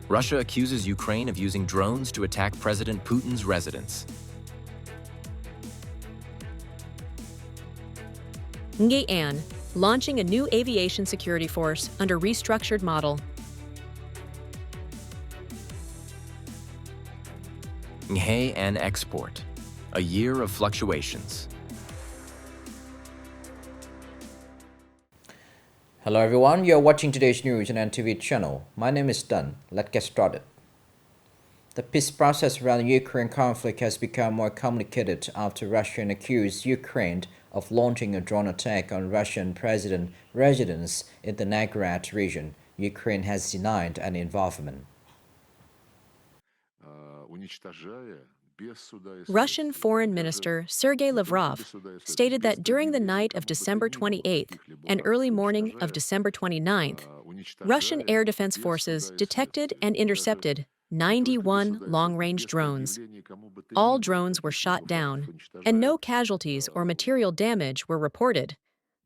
Russia accuses Ukraine of using drones to attack President Putin's residence. Nghe An, launching a new aviation security force under restructured model. Nghe An export, a year of fluctuations. Hello everyone, you're watching today's news on TV channel. My name is Đăng. Let's get started. The peace process around the Ukraine conflict has become more complicated after Russia accused Ukraine of launching a drone attack on Russian president residence in the Novgorod region. Ukraine has denied any involvement. Russian Foreign Minister Sergei Lavrov stated that during the night of December 28th and early morning of December 29th, Russian air defense forces detected and intercepted 91 long-range drones. All drones were shot down, and no casualties or material damage were reported,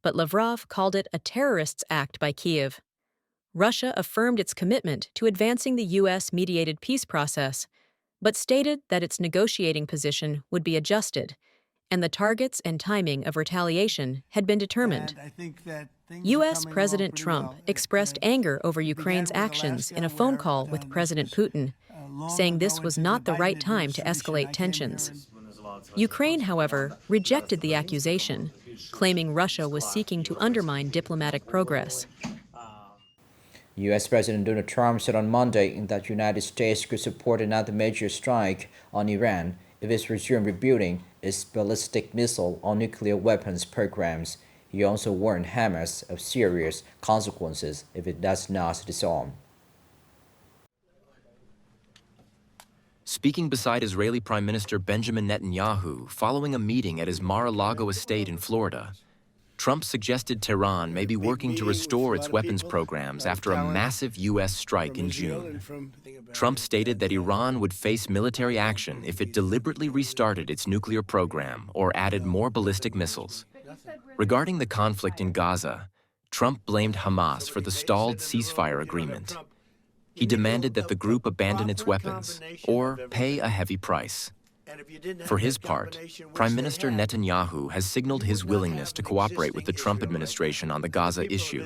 but Lavrov called it a terrorist's act by Kyiv. Russia affirmed its commitment to advancing the U.S.-mediated peace process, but stated that its negotiating position would be adjusted, and the targets and timing of retaliation had been determined. U.S. President Trump expressed anger over Ukraine's actions in a phone call with President Putin, saying this was not the right time to escalate tensions. Ukraine, however, rejected the accusation, claiming Russia was seeking to undermine diplomatic progress. U.S. President Donald Trump said on Monday that the United States could support another major strike on Iran if it resumes rebuilding its ballistic missile or nuclear weapons programs. He also warned Hamas of serious consequences if it does not disarm. Speaking beside Israeli Prime Minister Benjamin Netanyahu following a meeting at his Mar-a-Lago estate in Florida, Trump suggested Tehran may be working to restore its weapons programs after a massive U.S. strike in June. Trump stated that Iran would face military action if it deliberately restarted its nuclear program or added more ballistic missiles. Regarding the conflict in Gaza, Trump blamed Hamas for the stalled ceasefire agreement. He demanded that the group abandon its weapons or pay a heavy price. For his part, Prime Minister Netanyahu has signaled his willingness to cooperate with the Trump administration on the Gaza issue,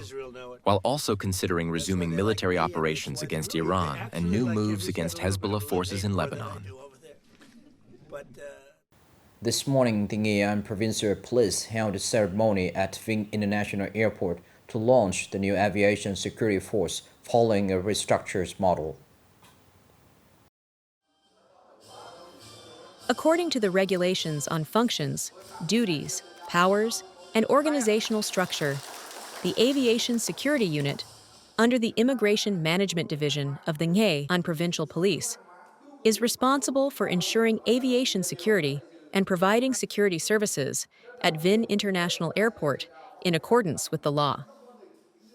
while also considering resuming military operations against Iran and new moves against Hezbollah forces in Lebanon. This morning, the Nghệ An Provincial Police held a ceremony at Vinh International Airport to launch the new aviation security force following a restructured model. According to the regulations on functions, duties, powers, and organizational structure, the Aviation Security Unit, under the Immigration Management Division of the Nghệ An Provincial Police, is responsible for ensuring aviation security and providing security services at Vinh International Airport in accordance with the law.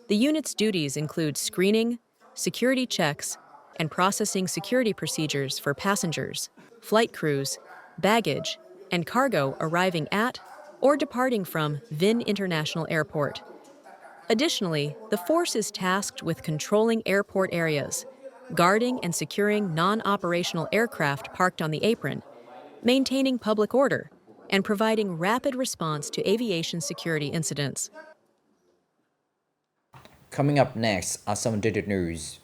The unit's duties include screening, security checks, and processing security procedures for passengers, flight crews, baggage, and cargo arriving at or departing from Vinh International Airport. Additionally, the force is tasked with controlling airport areas, guarding and securing non-operational aircraft parked on the apron, maintaining public order, and providing rapid response to aviation security incidents. Coming up next are some dated news.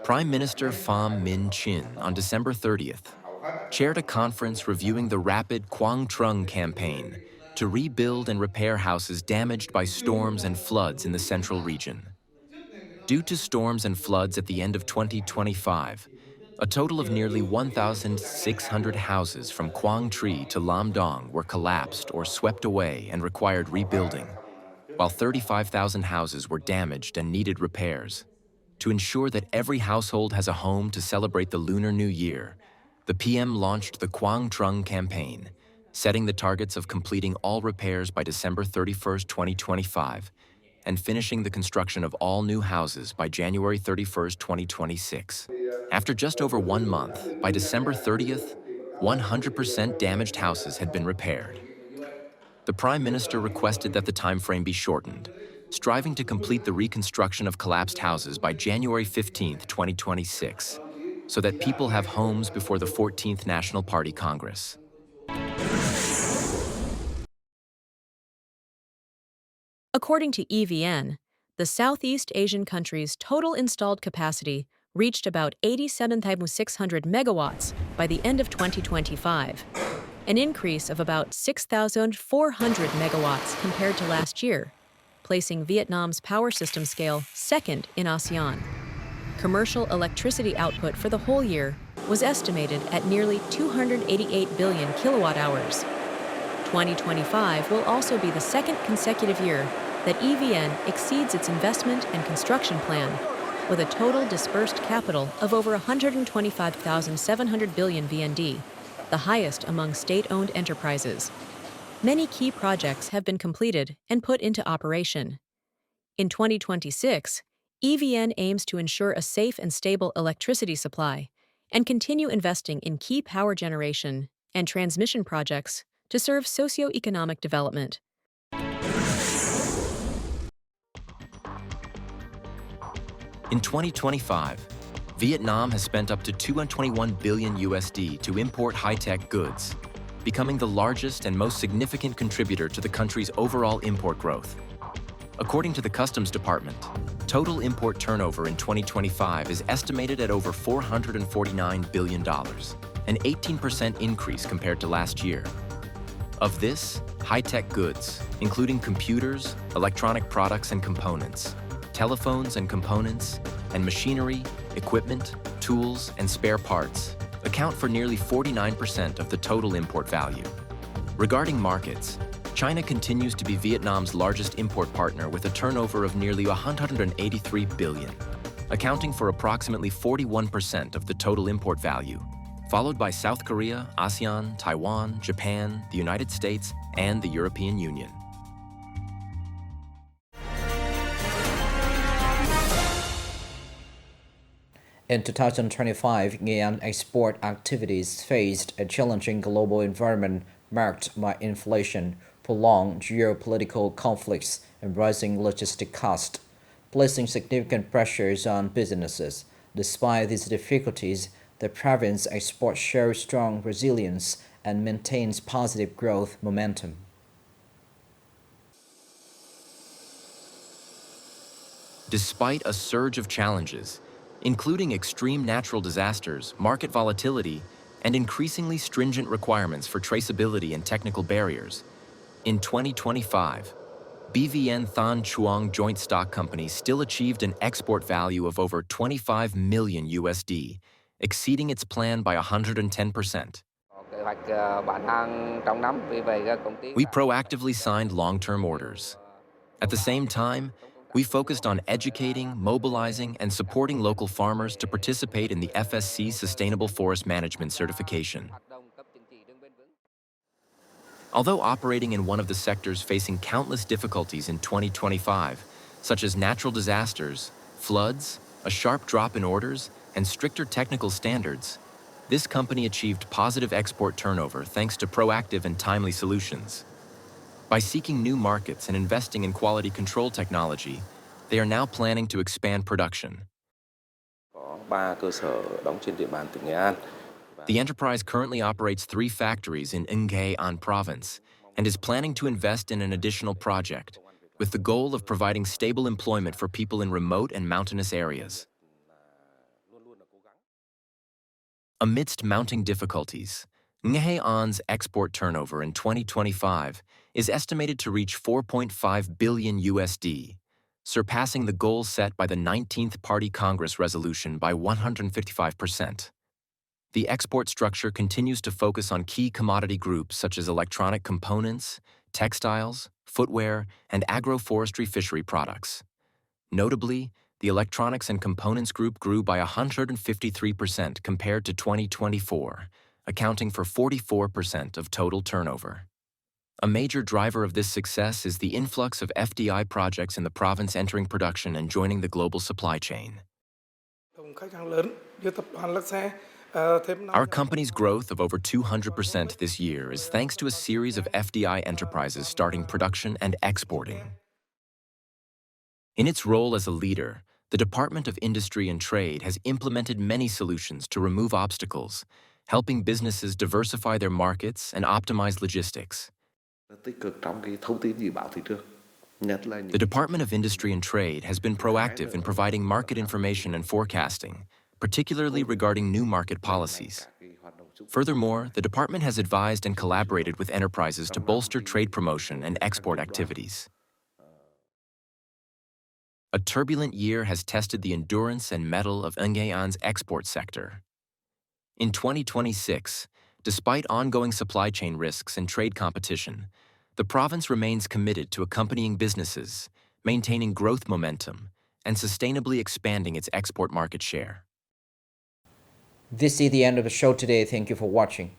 Prime Minister Pham Minh Chinh on December 30th chaired a conference reviewing the rapid Quang Trung campaign to rebuild and repair houses damaged by storms and floods in the central region. Due to storms and floods at the end of 2025, a total of nearly 1,600 houses from Quang Tri to Lam Dong were collapsed or swept away and required rebuilding, while 35,000 houses were damaged and needed repairs. To ensure that every household has a home to celebrate the Lunar New Year, the PM launched the Quang Trung campaign, setting the targets of completing all repairs by December 31st, 2025, and finishing the construction of all new houses by January 31st, 2026. After just over 1 month, by December 30th, 100% damaged houses had been repaired. The Prime Minister requested that the time frame be shortened, striving to complete the reconstruction of collapsed houses by January 15, 2026, so that people have homes before the 14th National Party Congress. According to EVN, the Southeast Asian country's total installed capacity reached about 87,600 megawatts by the end of 2025, an increase of about 6,400 megawatts compared to last year, placing Vietnam's power system scale second in ASEAN. Commercial electricity output for the whole year was estimated at nearly 288 billion kilowatt hours. 2025 will also be the second consecutive year that EVN exceeds its investment and construction plan, with a total disbursed capital of over 125,700 billion VND, the highest among state-owned enterprises. Many key projects have been completed and put into operation. In 2026, EVN aims to ensure a safe and stable electricity supply and continue investing in key power generation and transmission projects to serve socio-economic development. In 2025, Vietnam has spent up to 221 billion USD to import high-tech goods, becoming the largest and most significant contributor to the country's overall import growth. According to the Customs Department, total import turnover in 2025 is estimated at over $449 billion, an 18% increase compared to last year. Of this, high-tech goods, including computers, electronic products and components, telephones and components, and machinery, equipment, tools, and spare parts, account for nearly 49% of the total import value. Regarding markets, China continues to be Vietnam's largest import partner with a turnover of nearly 183 billion, accounting for approximately 41% of the total import value, followed by South Korea, ASEAN, Taiwan, Japan, the United States, and the European Union. In 2025, Nghe An export activities faced a challenging global environment marked by inflation, prolonged geopolitical conflicts, and rising logistic costs, placing significant pressures on businesses. Despite these difficulties, the province exports shows strong resilience and maintains positive growth momentum. Despite a surge of challenges, including extreme natural disasters, market volatility, and increasingly stringent requirements for traceability and technical barriers, in 2025, BVN Than Chuang Joint Stock Company still achieved an export value of over 25 million USD, exceeding its plan by 110%. We proactively signed long-term orders. At the same time, we focused on educating, mobilizing, and supporting local farmers to participate in the FSC Sustainable Forest Management certification. Although operating in one of the sectors facing countless difficulties in 2025, such as natural disasters, floods, a sharp drop in orders, and stricter technical standards, this company achieved positive export turnover thanks to proactive and timely solutions. By seeking new markets and investing in quality control technology, they are now planning to expand production. The enterprise currently operates 3 factories in Nghe An province and is planning to invest in an additional project, with the goal of providing stable employment for people in remote and mountainous areas. Amidst mounting difficulties, Nghe An's export turnover in 2025 is estimated to reach 4.5 billion USD, surpassing the goal set by the 19th Party Congress resolution by 155%. The export structure continues to focus on key commodity groups such as electronic components, textiles, footwear, and agroforestry fishery products. Notably, the electronics and components group grew by 153% compared to 2024, accounting for 44% of total turnover. A major driver of this success is the influx of FDI projects in the province entering production and joining the global supply chain. Our company's growth of over 200% this year is thanks to a series of FDI enterprises starting production and exporting. In its role as a leader, the Department of Industry and Trade has implemented many solutions to remove obstacles, helping businesses diversify their markets and optimize logistics. Tích cực trong cái thông tin dự báo thị trường. The Department of Industry and Trade has been proactive in providing market information and forecasting, particularly regarding new market policies. Furthermore, the department has advised and collaborated with enterprises to bolster trade promotion and export activities. A turbulent year has tested the endurance and mettle of Nghe An's export sector. In 2026, despite ongoing supply chain risks and trade competition, the province remains committed to accompanying businesses, maintaining growth momentum, and sustainably expanding its export market share. This is the end of the show today. Thank you for watching.